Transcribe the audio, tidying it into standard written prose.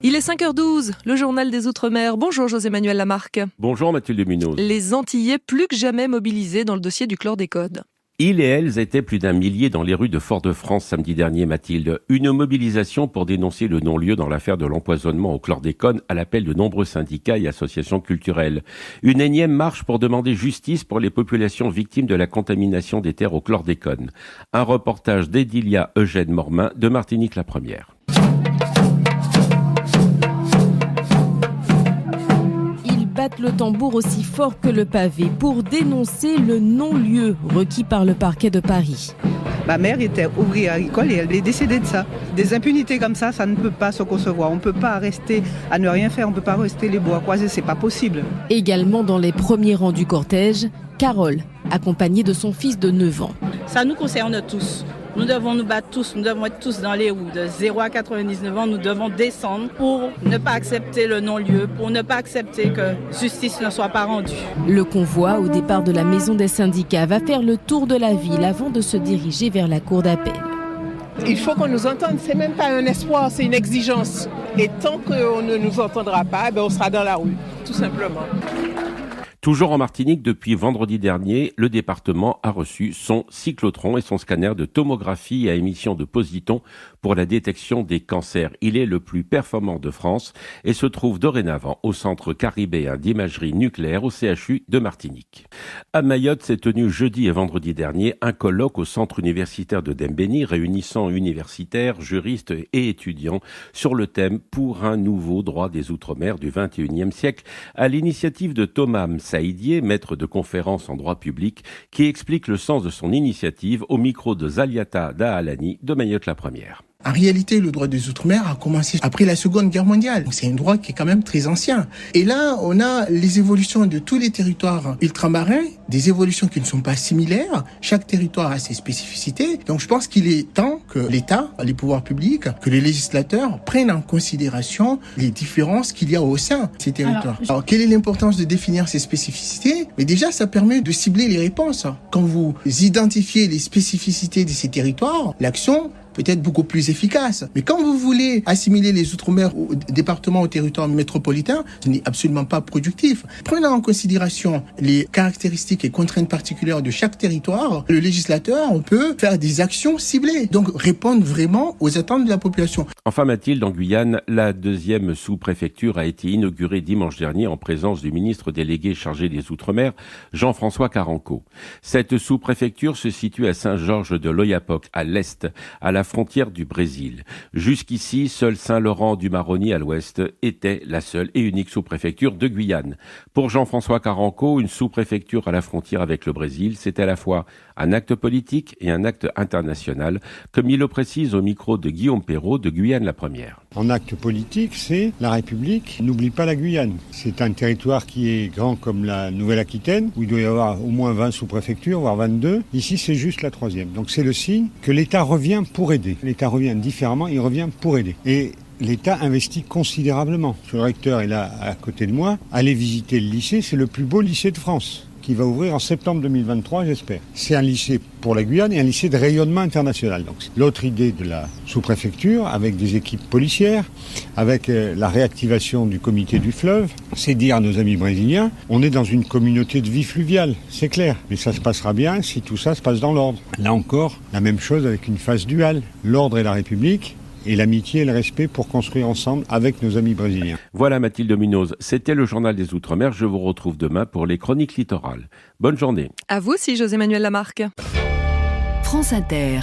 Il est 5h12, le journal des Outre-mer. Bonjour José-Manuel Lamarque. Bonjour Mathilde Munoz. Les Antillais plus que jamais mobilisés dans le dossier du chlordécone. Ils et elles étaient plus d'un millier dans les rues de Fort-de-France samedi dernier, Mathilde. Une mobilisation pour dénoncer le non-lieu dans l'affaire de l'empoisonnement au chlordécone à l'appel de nombreux syndicats et associations culturelles. Une énième marche pour demander justice pour les populations victimes de la contamination des terres au chlordécone. Un reportage d'Edilia Eugène Mormin de Martinique la Première. Battent le tambour aussi fort que le pavé pour dénoncer le non-lieu requis par le parquet de Paris. Ma mère était ouvrière agricole et elle est décédée de ça. Des impunités comme ça ne peut pas se concevoir. On ne peut pas rester à ne rien faire, on ne peut pas rester les bois croisés, c'est pas possible. Également dans les premiers rangs du cortège, Carole, accompagnée de son fils de 9 ans. Ça nous concerne tous. Nous devons nous battre tous, nous devons être tous dans les roues. De 0 à 99 ans, nous devons descendre pour ne pas accepter le non-lieu, pour ne pas accepter que justice ne soit pas rendue. Le convoi, au départ de la maison des syndicats, va faire le tour de la ville avant de se diriger vers la cour d'appel. Il faut qu'on nous entende, c'est même pas un espoir, c'est une exigence. Et tant qu'on ne nous entendra pas, on sera dans la rue, tout simplement. Toujours en Martinique, depuis vendredi dernier, le département a reçu son cyclotron et son scanner de tomographie à émission de positons pour la détection des cancers. Il est le plus performant de France et se trouve dorénavant au Centre caribéen d'imagerie nucléaire au CHU de Martinique. À Mayotte s'est tenu jeudi et vendredi dernier un colloque au Centre universitaire de Dembéni réunissant universitaires, juristes et étudiants sur le thème « Pour un nouveau droit des Outre-mer du XXIe siècle » à l'initiative de Thomas Saïdier, maître de conférences en droit public, qui explique le sens de son initiative au micro de Zaliata Dahalani de Mayotte la Première. En réalité, le droit des Outre-mer a commencé après la Seconde Guerre mondiale. C'est un droit qui est quand même très ancien. Et là, on a les évolutions de tous les territoires ultramarins, des évolutions qui ne sont pas similaires. Chaque territoire a ses spécificités. Donc je pense qu'il est temps que l'État, les pouvoirs publics, que les législateurs prennent en considération les différences qu'il y a au sein de ces territoires. Alors quelle est l'importance de définir ces spécificités? Mais déjà, ça permet de cibler les réponses. Quand vous identifiez les spécificités de ces territoires, l'action peut être beaucoup plus efficace. Mais quand vous voulez assimiler les Outre-mer au département, au territoire métropolitain, ce n'est absolument pas productif. Prenant en considération les caractéristiques et contraintes particulières de chaque territoire, le législateur, on peut faire des actions ciblées, donc répondre vraiment aux attentes de la population. Enfin Mathilde, en Guyane, la deuxième sous-préfecture a été inaugurée dimanche dernier en présence du ministre délégué chargé des Outre-mer, Jean-François Caranco. Cette sous-préfecture se situe à Saint-Georges de l'Oyapock, à l'est, à la frontière du Brésil. Jusqu'ici, seul Saint-Laurent-du-Maroni à l'ouest était la seule et unique sous-préfecture de Guyane. Pour Jean-François Caranco, une sous-préfecture à la frontière avec le Brésil, c'est à la fois un acte politique et un acte international, comme il le précise au micro de Guillaume Perrault de Guyane la Première. En acte politique, c'est la République n'oublie pas la Guyane. C'est un territoire qui est grand comme la Nouvelle-Aquitaine, où il doit y avoir au moins 20 sous-préfectures, voire 22. Ici, c'est juste la 3e. Donc c'est le signe que l'État revient pour aider. L'État revient différemment, il revient pour aider. Et l'État investit considérablement. Le recteur est là à côté de moi. Allez visiter le lycée, c'est le plus beau lycée de France, qui va ouvrir en septembre 2023, j'espère. C'est un lycée pour la Guyane et un lycée de rayonnement international. Donc, l'autre idée de la sous-préfecture, avec des équipes policières, avec la réactivation du comité du fleuve, c'est dire à nos amis brésiliens, on est dans une communauté de vie fluviale, c'est clair. Mais ça se passera bien si tout ça se passe dans l'ordre. Là encore, la même chose avec une phase duale. L'ordre et la République, et l'amitié et le respect pour construire ensemble avec nos amis brésiliens. Voilà Mathilde Munoz, c'était le journal des Outre-mer. Je vous retrouve demain pour les chroniques littorales. Bonne journée. À vous aussi José-Manuel Lamarque. France Inter.